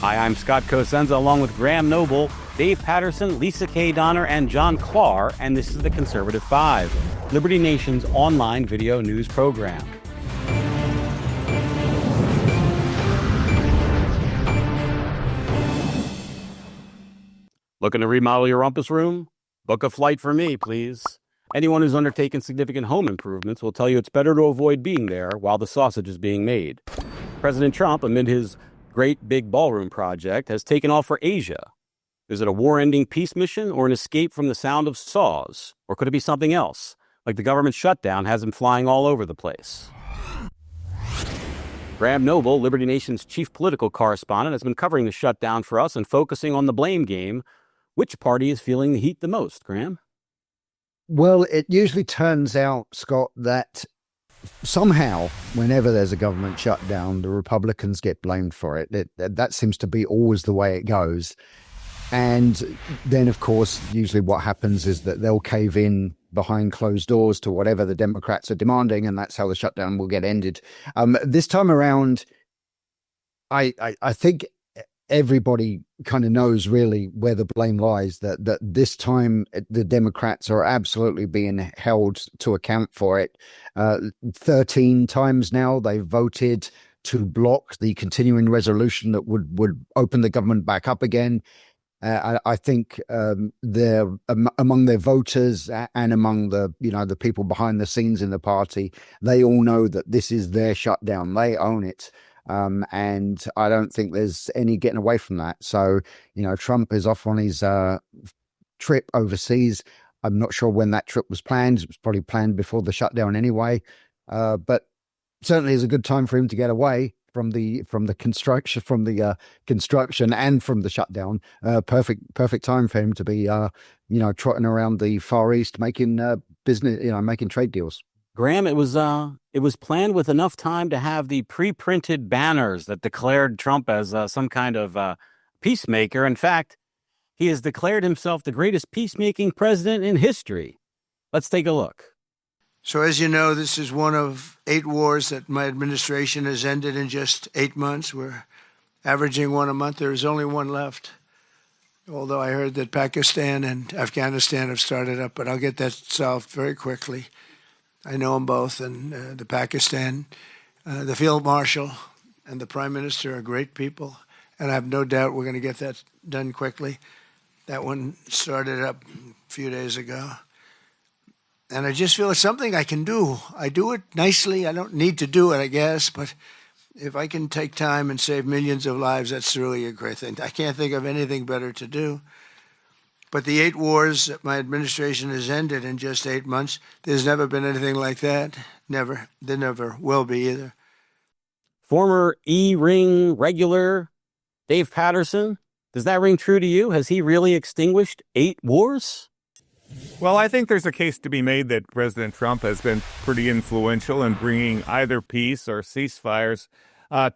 Hi, I'm Scott Cosenza, along with Graham Noble, Dave Patterson, Lisa K. Donner, and John Clark, and this is the Conservative Five, Liberty Nation's online video news program. Looking to remodel your rumpus room? Book a flight for me, please. Anyone who's undertaken significant home improvements will tell you it's better to avoid being there while the sausage is being made. President Trump, amid his great big ballroom project, has taken off for Asia. Is it a war-ending peace mission or an escape from the sound of saws? Or could it be something else, like the government shutdown has him flying all over the place? Graham Noble, Liberty Nation's chief political correspondent, has been covering the shutdown for us and focusing on the blame game. Which party is feeling the heat the most, Graham? Well, it usually turns out, Scott, that somehow, whenever there's a government shutdown, the Republicans get blamed for it. That seems to be always the way it goes. And then, of course, usually what happens is that they'll cave in behind closed doors to whatever the Democrats are demanding, and that's how the shutdown will get ended. This time around, I think everybody kind of knows really where the blame lies, that this time the Democrats are absolutely being held to account for it. 13 times now they've voted to block the continuing resolution that would open the government back up again. I think they're among their voters and among the people behind the scenes in the party. They all know that this is their shutdown. They own it. And I don't think there's any getting away from that. So, Trump is off on his trip overseas. I'm not sure when that trip was planned. It was probably planned before the shutdown anyway. But certainly is a good time for him to get away from the construction, and from the shutdown. Perfect time for him to be, trotting around the Far East, making business, making trade deals. Graham, it was planned with enough time to have the pre-printed banners that declared Trump as some kind of peacemaker. In fact, he has declared himself the greatest peacemaking president in history. Let's take a look. So as you know, this is one of 8 wars that my administration has ended in just 8 months. We're averaging one a month. There is only one left, although I heard that Pakistan and Afghanistan have started up, but I'll get that solved very quickly. I know them both, and the Pakistan, the Field Marshal and the Prime Minister are great people, and I have no doubt we're going to get that done quickly. That one started up a few days ago. And I just feel it's something I can do. I do it nicely. I don't need to do it, I guess, but if I can take time and save millions of lives, that's really a great thing. I can't think of anything better to do. But the 8 wars that my administration has ended in just 8 months, there's never been anything like that. Never. There never will be either. Former E-ring regular Dave Patterson, does that ring true to you? Has he really extinguished 8 wars? Well, I think there's a case to be made that President Trump has been pretty influential in bringing either peace or ceasefires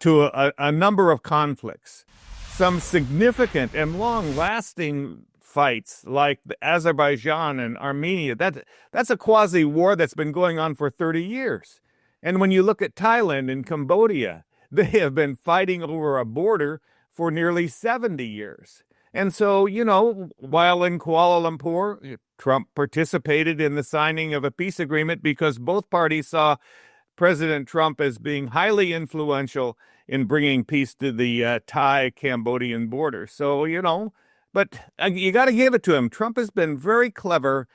to a number of conflicts. Some significant and long-lasting fights like Azerbaijan and Armenia, that's a quasi-war that's been going on for 30 years. And when you look at Thailand and Cambodia, they have been fighting over a border for nearly 70 years. And so, while in Kuala Lumpur, Trump participated in the signing of a peace agreement because both parties saw President Trump as being highly influential in bringing peace to the Thai-Cambodian border. So, but you got to give it to him. Trump has been very clever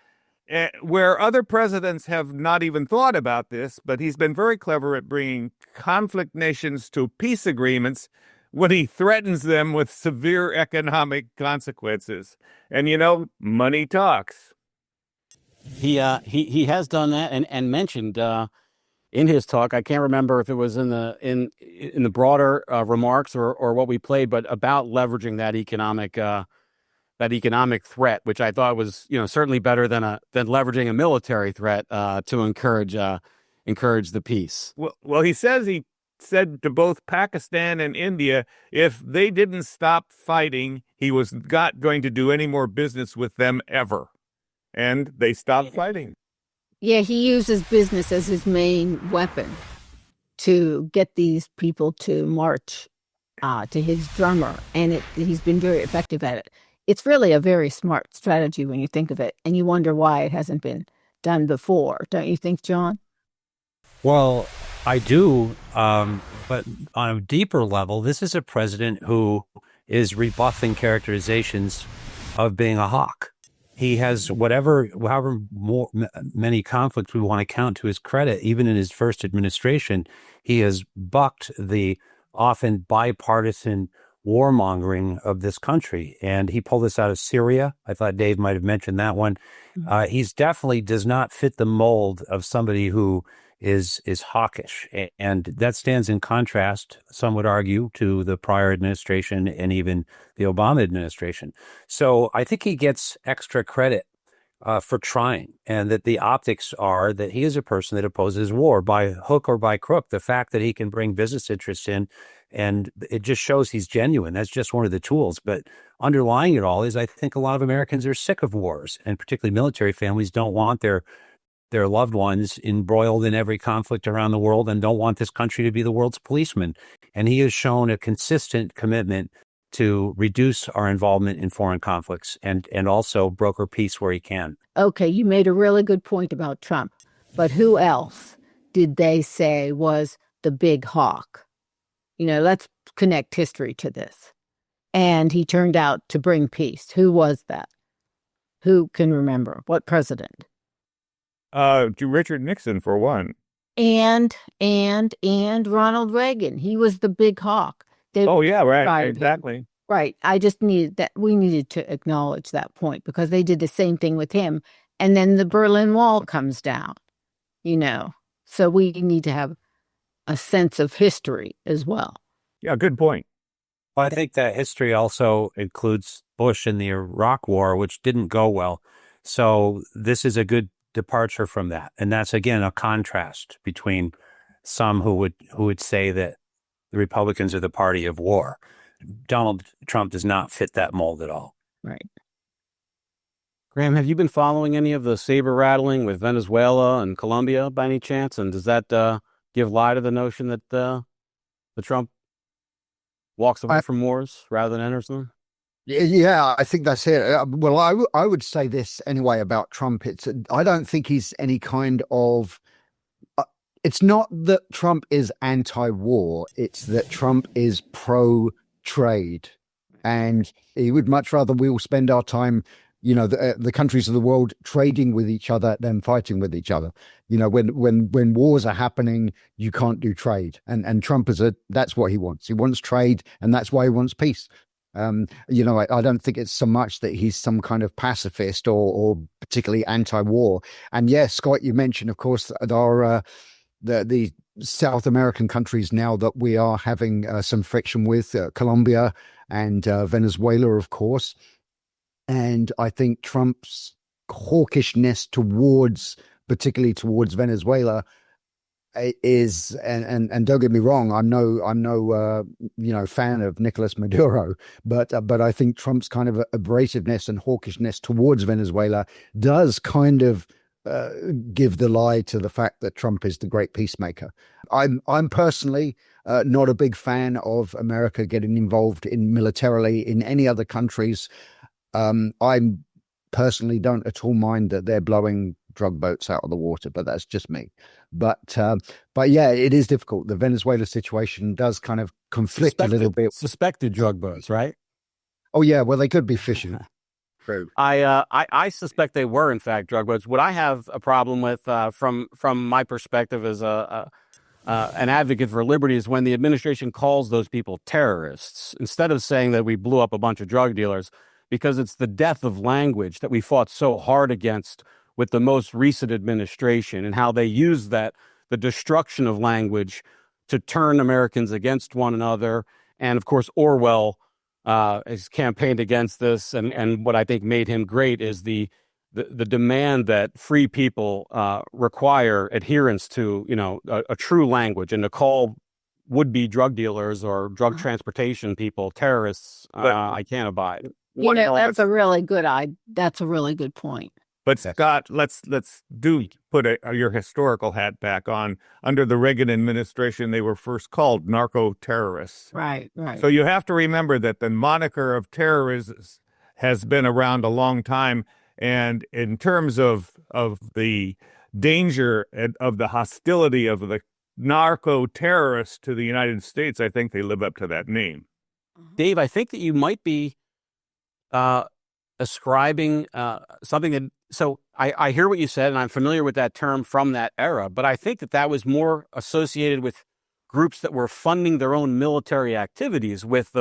where other presidents have not even thought about this, but he's been very clever at bringing conflict nations to peace agreements when he threatens them with severe economic consequences. And, money talks. He has done that and mentioned in his talk, I can't remember if it was in the broader remarks or what we played, but about leveraging that economic threat, which I thought was certainly better than leveraging a military threat to encourage the peace. Well, he said to both Pakistan and India, if they didn't stop fighting, he was not going to do any more business with them ever. And they stopped fighting. Yeah, he uses business as his main weapon to get these people to march to his drummer, and he's been very effective at it. It's really a very smart strategy when you think of it, and you wonder why it hasn't been done before. Don't you think, John? Well, I do, but on a deeper level, this is a president who is rebuffing characterizations of being a hawk. He has however many conflicts we want to count to his credit, even in his first administration, he has bucked the often bipartisan warmongering of this country. And he pulled this out of Syria. I thought Dave might have mentioned that one. He's definitely does not fit the mold of somebody who is hawkish. And that stands in contrast, some would argue, to the prior administration and even the Obama administration. So I think he gets extra credit for trying, and that the optics are that he is a person that opposes war by hook or by crook. The fact that he can bring business interests in, and it just shows he's genuine. That's just one of the tools. But underlying it all is, I think a lot of Americans are sick of wars, and particularly military families don't want their loved ones embroiled in every conflict around the world and don't want this country to be the world's policeman. And he has shown a consistent commitment to reduce our involvement in foreign conflicts and also broker peace where he can. Okay, you made a really good point about Trump, but who else did they say was the big hawk? Let's connect history to this. And he turned out to bring peace. Who was that? Who can remember? What president? Richard Nixon, for one. And Ronald Reagan. He was the big hawk. Oh, yeah, right. Exactly. Right. I just needed that. We needed to acknowledge that point because they did the same thing with him. And then the Berlin Wall comes down, So we need to have a sense of history as well. Yeah, good point. Well, I think that history also includes Bush in the Iraq War, which didn't go well. So this is a good departure from that. And that's, again, a contrast between some who would say that the Republicans are the party of war. Donald Trump does not fit that mold at all. Right. Graham, have you been following any of the saber rattling with Venezuela and Colombia by any chance? And does that give lie to the notion that the Trump walks away from wars rather than enters them? Yeah, I think that's it. Well, I would say this anyway about Trump. I don't think he's any kind of. It's not that Trump is anti-war. It's that Trump is pro-trade, and he would much rather we all spend our time, the countries of the world trading with each other than fighting with each other. When wars are happening, you can't do trade, and Trump that's what he wants. He wants trade, and that's why he wants peace. I don't think it's so much that he's some kind of pacifist or particularly anti-war. And yes, Scott, you mentioned, of course, the South American countries now that we are having some friction with, Colombia and Venezuela, of course. And I think Trump's hawkishness particularly towards Venezuela, is, and don't get me wrong, I'm no fan of Nicolas Maduro, but I think Trump's kind of abrasiveness and hawkishness towards Venezuela does kind of give the lie to the fact that Trump is the great peacemaker. I'm personally not a big fan of America getting involved militarily in any other countries. I personally don't at all mind that they're blowing drug boats out of the water, but that's just me. But yeah, it is difficult. The Venezuela situation does kind of conflict a little bit. Suspected drug boats, right? Oh yeah, well they could be fishing. True. I suspect they were in fact drug boats. What I have a problem with, from my perspective as an advocate for liberty, is when the administration calls those people terrorists instead of saying that we blew up a bunch of drug dealers, because it's the death of language that we fought so hard against with the most recent administration, and how they use the destruction of language to turn Americans against one another. And of course, Orwell has campaigned against this. And what I think made him great is the demand that free people require adherence to, a true language, and to call would-be drug dealers or drug transportation people terrorists, I can't abide. That's a really good point. But Scott, let's put your historical hat back on. Under the Reagan administration, they were first called narco-terrorists. Right, right. So you have to remember that the moniker of terrorism has been around a long time. And in terms of the danger and of the hostility of the narco-terrorists to the United States, I think they live up to that name. Dave, I think that you might be ascribing something that, so I hear what you said, and I'm familiar with that term from that era, but I think that was more associated with groups that were funding their own military activities with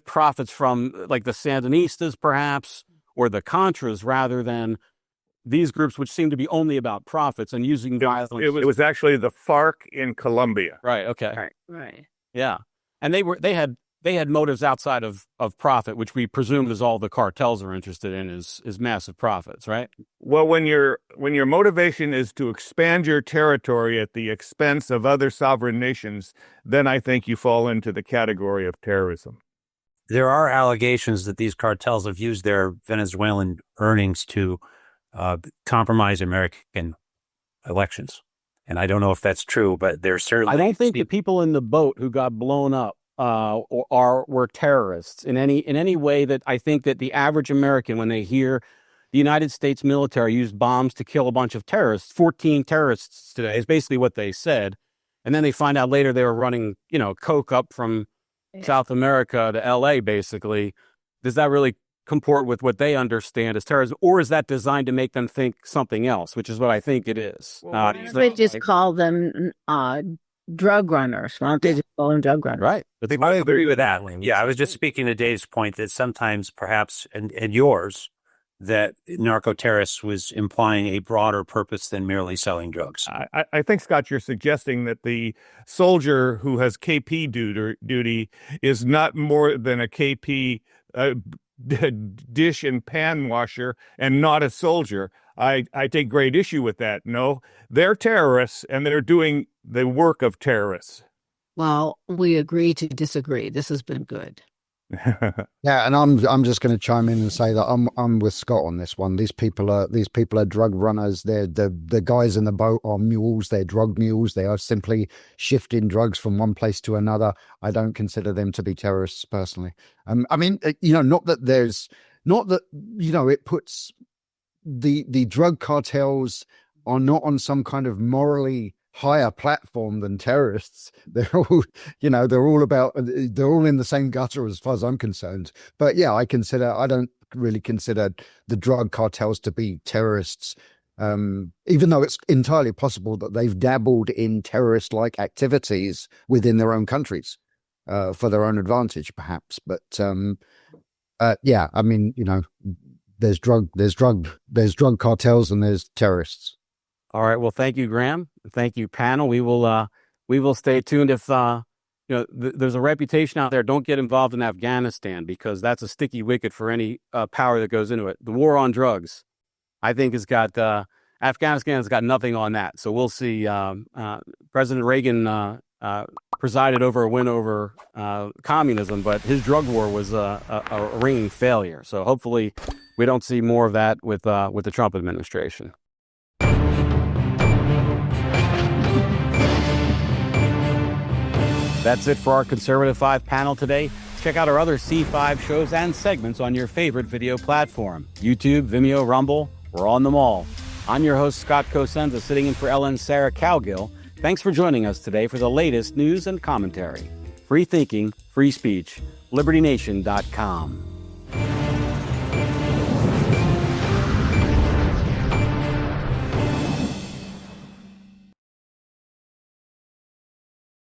profits from like the Sandinistas, perhaps, or the Contras, rather than these groups which seem to be only about profits and using violence. It was actually the FARC in Colombia. Right. Okay. Right. Yeah. And they had motives outside of profit, which we presume is all the cartels are interested in is massive profits, right? Well, when your motivation is to expand your territory at the expense of other sovereign nations, then I think you fall into the category of terrorism. There are allegations that these cartels have used their Venezuelan earnings to compromise American elections. And I don't know if that's true, but there's certainly... I don't think the people in the boat who got blown up were terrorists in any way. That I think that the average American, when they hear the United States military used bombs to kill a bunch of terrorists, 14 terrorists today is basically what they said. And then they find out later they were running, coke up from South America to LA, basically. Does that really comport with what they understand as terrorism, or is that designed to make them think something else, which is what I think it is? They just call them drug runners. Why don't they just call them drug runners? Right. I agree with that. Yeah, I was just speaking to Dave's point that sometimes perhaps, and yours, that narco-terrorists was implying a broader purpose than merely selling drugs. I think, Scott, you're suggesting that the soldier who has KP duty is not more than a KP dish and pan washer and not a soldier. I take great issue with that. No, they're terrorists and they're doing the work of terrorists. Well, we agree to disagree. This has been good. Yeah, and I'm just going to chime in and say that I'm with Scott on this one. These people are drug runners. They're the guys in the boat are mules. They're drug mules. They are simply shifting drugs from one place to another. I don't consider them to be terrorists personally. I mean, not that it puts the drug cartels are not on some kind of morally higher platform than terrorists. They're all, they're all in the same gutter as far as I'm concerned. But yeah, I don't really consider the drug cartels to be terrorists, even though it's entirely possible that they've dabbled in terrorist-like activities within their own countries for their own advantage, perhaps. But yeah, I mean, there's drug cartels and there's terrorists. All right. Well, thank you, Graham. Thank you, panel. We will stay tuned. If there's a reputation out there, don't get involved in Afghanistan, because that's a sticky wicket for any power that goes into it. The war on drugs, I think, Afghanistan has got nothing on that. So we'll see. President Reagan presided over a win over communism, but his drug war was a ringing failure. So hopefully we don't see more of that with the Trump administration. That's it for our Conservative 5 panel today. Check out our other C5 shows and segments on your favorite video platform. YouTube, Vimeo, Rumble, we're on them all. I'm your host, Scott Cosenza, sitting in for Ellen Sarah Cowgill. Thanks for joining us today for the latest news and commentary. Free thinking, free speech, LibertyNation.com.